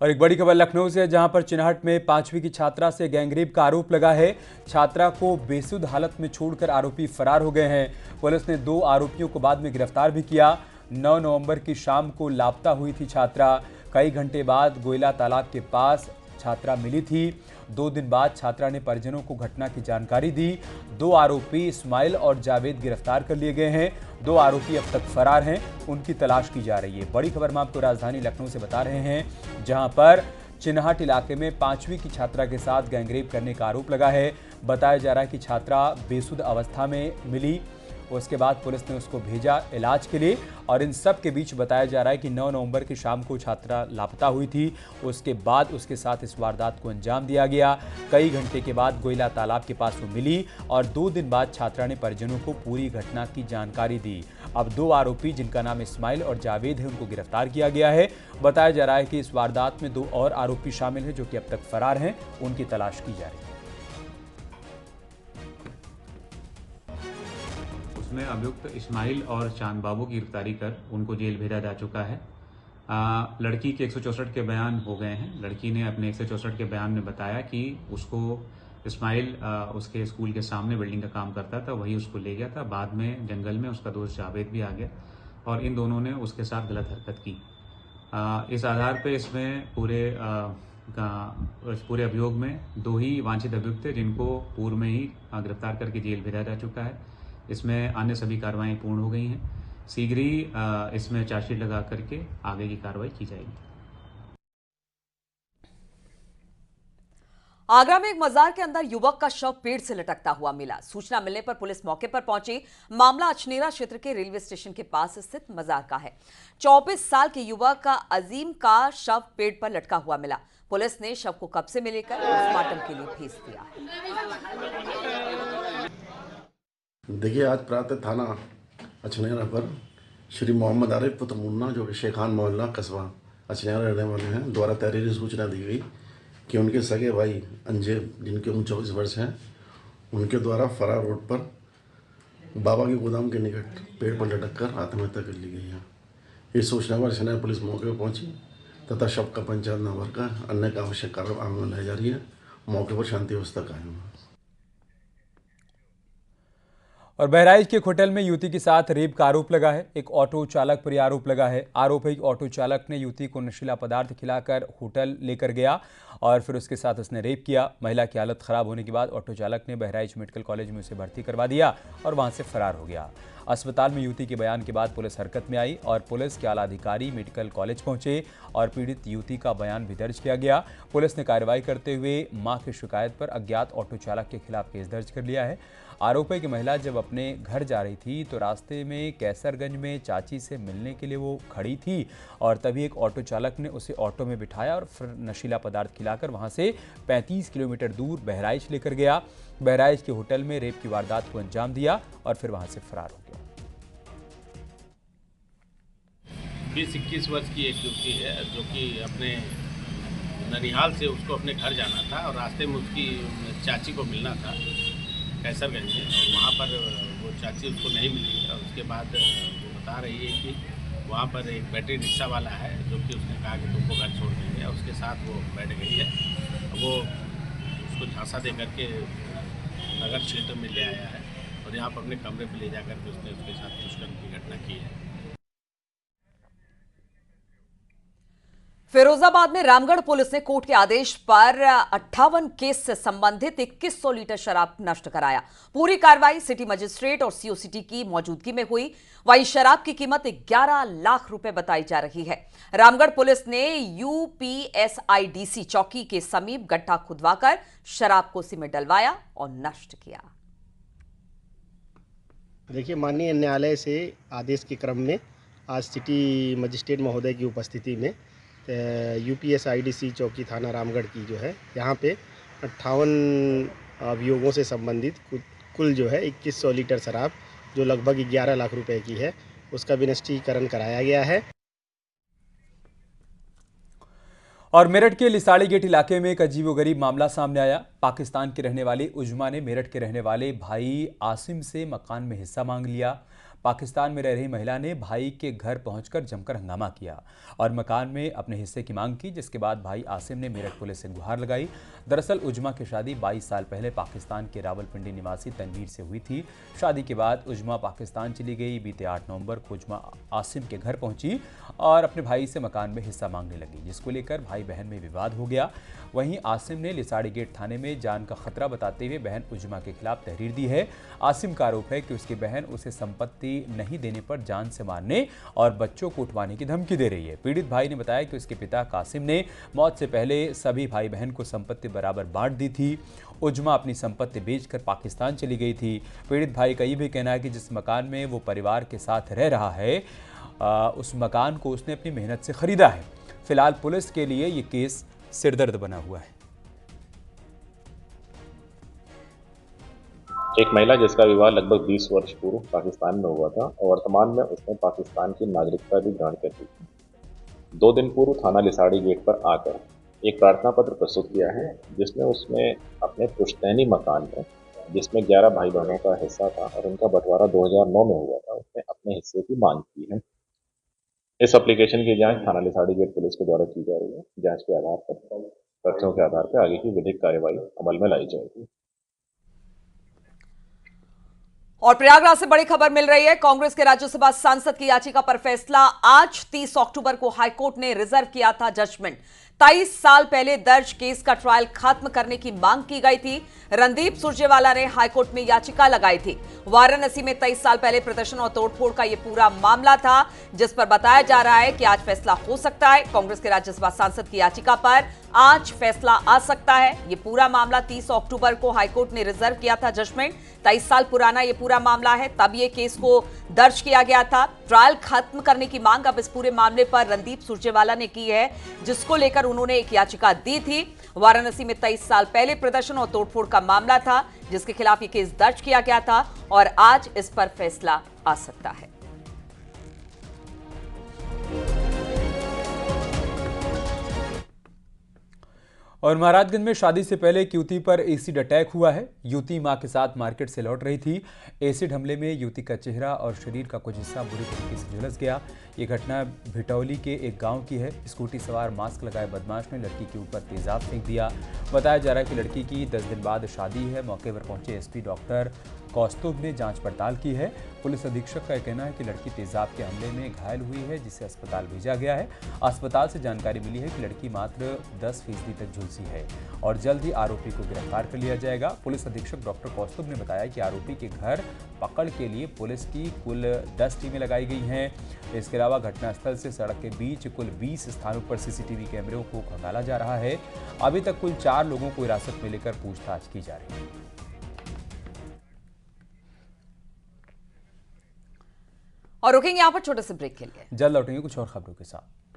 और एक बड़ी खबर लखनऊ से, जहां पर चिन्हट में 5वीं की छात्रा से गैंगरेप का आरोप लगा है। छात्रा को बेसुध हालत में छोड़कर आरोपी फरार हो गए हैं। पुलिस ने 2 आरोपियों को बाद में गिरफ्तार भी किया। 9 नवंबर की शाम को लापता हुई थी छात्रा। कई घंटे बाद गोयला तालाब के पास छात्रा मिली थी। 2 दिन बाद छात्रा ने परिजनों को घटना की जानकारी दी। 2 आरोपी इस्माइल और जावेद गिरफ्तार कर लिए गए हैं। 2 आरोपी अब तक फरार हैं, उनकी तलाश की जा रही है। बड़ी खबर हम आपको राजधानी लखनऊ से बता रहे हैं, जहां पर चिन्हट इलाके में 5वीं की छात्रा के साथ गैंगरेप करने का आरोप लगा है। बताया जा रहा है कि छात्रा बेसुध अवस्था में मिली, उसके बाद पुलिस ने उसको भेजा इलाज के लिए। और इन सब के बीच बताया जा रहा है कि 9 नवंबर की शाम को छात्रा लापता हुई थी। उसके बाद उसके साथ इस वारदात को अंजाम दिया गया। कई घंटे के बाद गोयला तालाब के पास वो मिली और 2 दिन बाद छात्रा ने परिजनों को पूरी घटना की जानकारी दी। अब 2 आरोपी, जिनका नाम इस्माइल और जावेद है, उनको गिरफ्तार किया गया है। बताया जा रहा है कि इस वारदात में 2 और आरोपी शामिल हैं, जो कि अब तक फरार हैं, उनकी तलाश की जा रही है। उसमें अभियुक्त इस्माइल और चांद बाबू की गिरफ्तारी कर उनको जेल भेजा जा चुका है। लड़की के 164 के बयान हो गए हैं। लड़की ने अपने 164 के बयान में बताया कि उसको इस्माइल उसके स्कूल के सामने बिल्डिंग का काम करता था, वही उसको ले गया था। बाद में जंगल में उसका दोस्त जावेद भी आ गया और इन दोनों ने उसके साथ गलत हरकत की। इस आधार पे इसमें पूरे अभियोग में 2 ही वांछित अभियुक्त थे, जिनको पूर्व में ही गिरफ्तार करके जेल भेजा जा चुका है। इसमें अन्य सभी कार्रवाई पूर्ण हो गई हैं। शीघ्र ही इसमें चार्जशीट लगा करके आगे की कार्रवाई की जाएगी। आगरा में एक मजार के अंदर युवक का शव पेड़ से लटकता हुआ मिला। सूचना मिलने पर पुलिस मौके पर पहुंची। मामला अचनेरा क्षेत्र के रेलवे स्टेशन के पास स्थित मजार का है। 24 साल के युवक का अजीम का शव पेड़ पर लटका हुआ मिला। पुलिस ने शव को कब्जे में लेकर पोस्टमार्टम के लिए भेज दिया। देखिए, आज प्रातः थाना अचनेरा पर श्री मोहम्मद आरिफ पुत्र मुन्ना, जो कि शेखान मोहल्ला कस्बा अचनेरा रहने वाले हैं, द्वारा तहरीरी सूचना दी गई कि उनके सगे भाई अंजेब, जिनके उम्र 24 वर्ष हैं, उनके द्वारा फरार रोड पर बाबा के गोदाम के निकट पेड़ पर लटक कर आत्महत्या कर ली गई है। इस सूचना पर अचनेरा पुलिस मौके पर पहुंची तथा शव का पंचायत नंबर का अन्य का आवश्यक कार्रवाई अमल में लाई जा रही है। मौके पर शांति व्यवस्था कायम है। और बहराइच के एक होटल में युवती के साथ रेप का आरोप लगा है। एक ऑटो चालक पर यह आरोप लगा है। आरोप है कि ऑटो चालक ने युवती को नशीला पदार्थ खिलाकर होटल लेकर गया और फिर उसके साथ उसने रेप किया। महिला की हालत खराब होने के बाद ऑटो चालक ने बहराइच मेडिकल कॉलेज में उसे भर्ती करवा दिया और वहां से फरार हो गया। अस्पताल में युवती के बयान के बाद पुलिस हरकत में आई और पुलिस के आला अधिकारी मेडिकल कॉलेज पहुंचे और पीड़ित युवती का बयान भी दर्ज किया गया। पुलिस ने कार्रवाई करते हुए मां की शिकायत पर अज्ञात ऑटो चालक के खिलाफ केस दर्ज कर लिया है। आरोप है कि महिला जब अपने घर जा रही थी तो रास्ते में कैसरगंज में चाची से मिलने के लिए वो खड़ी थी और तभी एक ऑटो चालक ने उसे ऑटो में बिठाया और फिर नशीला पदार्थ खिलाकर वहां से 35 किलोमीटर दूर बहराइच लेकर गया। बहराइच के होटल में रेप की वारदात को अंजाम दिया और फिर वहां से फरार हो गया। 20-21 वर्ष की एक युवती है, जो कि अपने ननिहाल से उसको अपने घर जाना था और रास्ते में उसकी चाची को मिलना था कैसरगंज में, और वहाँ पर वो चाची उसको नहीं मिली। और उसके बाद वो बता रही है कि वहाँ पर एक बैटरी रिक्शा वाला है, जो कि उसने कहा कि तुमको घर छोड़ देंगे, और उसके साथ वो बैठ गई है। वो उसको झांसा दे करके नगर क्षेत्र में ले आया है और यहाँ पर अपने कमरे पर ले जा करके उसने उसके साथ दुष्कर्म की घटना की है। फिरोजाबाद में रामगढ़ पुलिस ने कोर्ट के आदेश पर 58 केस से संबंधित 2100 लीटर शराब नष्ट कराया। पूरी कार्रवाई सिटी मजिस्ट्रेट और सीओ सिटी की मौजूदगी में हुई। वहीं शराब की कीमत 11 लाख रुपए बताई जा रही है। रामगढ़ पुलिस ने यूपीएसआईडीसी चौकी के समीप गड्ढा खुदवाकर शराब को उसी में डलवाया और नष्ट किया। देखिए, माननीय न्यायालय से आदेश के क्रम में आज सिटी मजिस्ट्रेट महोदय की उपस्थिति में यूपीएसआईडीसी चौकी थाना रामगढ़ की जो है, यहाँ पे 58 अभियोगों से संबंधित कुल जो है 2100 लीटर शराब, जो लगभग 11 लाख रुपए की है, उसका विनिष्टीकरण कराया गया है। और मेरठ के लिसाड़ी गेट इलाके में एक अजीबोगरीब मामला सामने आया। पाकिस्तान के रहने वाले उजमा ने मेरठ के रहने वाले भाई आसिम से मकान में हिस्सा मांग लिया। पाकिस्तान में रह रही महिला ने भाई के घर पहुंचकर जमकर हंगामा किया और मकान में अपने हिस्से की मांग की, जिसके बाद भाई आसिम ने मेरठ पुलिस से गुहार लगाई। दरअसल उज्मा की शादी 22 साल पहले पाकिस्तान के रावलपिंडी निवासी तनवीर से हुई थी। शादी के बाद उज्मा पाकिस्तान चली गई। बीते 8 नवंबर को उज्मा आसिम के घर पहुंची और अपने भाई से मकान में हिस्सा मांगने लगी, जिसको लेकर भाई बहन में विवाद हो गया। वहीं आसिम ने लिसाड़ी गेट थाने में जान का खतरा बताते हुए बहन उज्मा के खिलाफ तहरीर दी है। आसिम का आरोप है कि उसकी बहन उसे संपत्ति नहीं देने पर जान से मारने और बच्चों को उठवाने की धमकी दे रही है। पीड़ित भाई ने बताया कि उसके पिता कासिम ने मौत से पहले सभी भाई बहन को संपत्ति बराबर बांट दी थी। उज्मा अपनी संपत्ति बेचकर पाकिस्तान चली गई थी। पीड़ित भाई का यह भी कहना है कि जिस मकान में वो परिवार के साथ रह रहा है उस मकान को उसने अपनी मेहनत से खरीदा है। फिलहाल पुलिस के लिए ये केस सिरदर्द बना हुआ है। एक महिला जिसका विवाह लगभग 20 वर्ष पूर्व पाकिस्तान में हुआ था और वर्तमान में उसने पाकिस्तान की नागरिकता भी ग्रहण कर ली थी। 2 दिन पूर्व थाना लिसाड़ी गेट पर आकर एक प्रार्थना पत्र प्रस्तुत किया है, जिसमें उसने अपने पुश्तैनी मकान में, जिसमें 11 भाई बहनों का हिस्सा था और उनका बंटवारा 2009 में हुआ था, उसने अपने हिस्से की मांग की है। इस एप्लीकेशन की जांच थाना लिसाड़ी गेट पुलिस के द्वारा की जा रही है। जांच के आधार पर, तथ्यों के आधार पर आगे की विधिक कार्यवाही अमल में लाई जाएगी। और प्रयागराज से बड़ी खबर मिल रही है। कांग्रेस के राज्यसभा सांसद की याचिका पर फैसला आज 30 अक्टूबर को हाईकोर्ट ने रिजर्व किया था जजमेंट। 23 साल पहले दर्ज केस का ट्रायल खत्म करने की मांग की गई थी। रणदीप सुरजेवाला ने हाईकोर्ट में याचिका लगाई थी। वाराणसी में 23 साल पहले प्रदर्शन और तोड़फोड़ का यह पूरा मामला था, जिस पर बताया जा रहा है कि आज फैसला हो सकता है। कांग्रेस के राज्यसभा सांसद की याचिका पर आज फैसला आ सकता है। यह पूरा मामला 30 अक्टूबर को हाईकोर्ट ने रिजर्व किया था जजमेंट। 23 साल पुराना यह पूरा मामला है, तब यह केस को दर्ज किया गया था। ट्रायल खत्म करने की मांग अब इस पूरे मामले पर रणदीप सुरजेवाला ने की है, जिसको लेकर उन्होंने एक याचिका दी थी। वाराणसी में 23 साल पहले प्रदर्शन और तोड़फोड़ का मामला था, जिसके खिलाफ यह केस दर्ज किया गया था और आज इस पर फैसला आ सकता है। और महाराजगंज में शादी से पहले एक युवती पर एसिड अटैक हुआ है। युवती मां के साथ मार्केट से लौट रही थी। एसिड हमले में युवती का चेहरा और शरीर का कुछ हिस्सा बुरी तरीके से झुलस गया। ये घटना भिटौली के एक गांव की है। स्कूटी सवार मास्क लगाए बदमाश ने लड़की के ऊपर तेजाब फेंक दिया। बताया जा रहा है कि लड़की की 10 दिन बाद शादी है। मौके पर पहुंचे एसपी डॉक्टर कौस्तुभ ने जांच पड़ताल की है। पुलिस अधीक्षक का कहना है कि लड़की तेजाब के हमले में घायल हुई है, जिसे अस्पताल भेजा गया है। अस्पताल से जानकारी मिली है कि लड़की मात्र 10% तक झुलसी है और जल्द ही आरोपी को गिरफ्तार कर लिया जाएगा। पुलिस अधीक्षक डॉक्टर कौस्तुभ ने बताया कि आरोपी के घर पकड़ के लिए पुलिस की कुल 10 टीमें लगाई गई हैं। इसके अलावा घटनास्थल से सड़क के बीच कुल 20 स्थानों पर सीसीटीवी कैमरों को खंगाला जा रहा है। अभी तक कुल 4 लोगों को हिरासत में लेकर पूछताछ की जा रही है। और रुकेंगे यहां पर छोटे से ब्रेक के लिए। जल्द लौटेंगे कुछ और खबरों के साथ।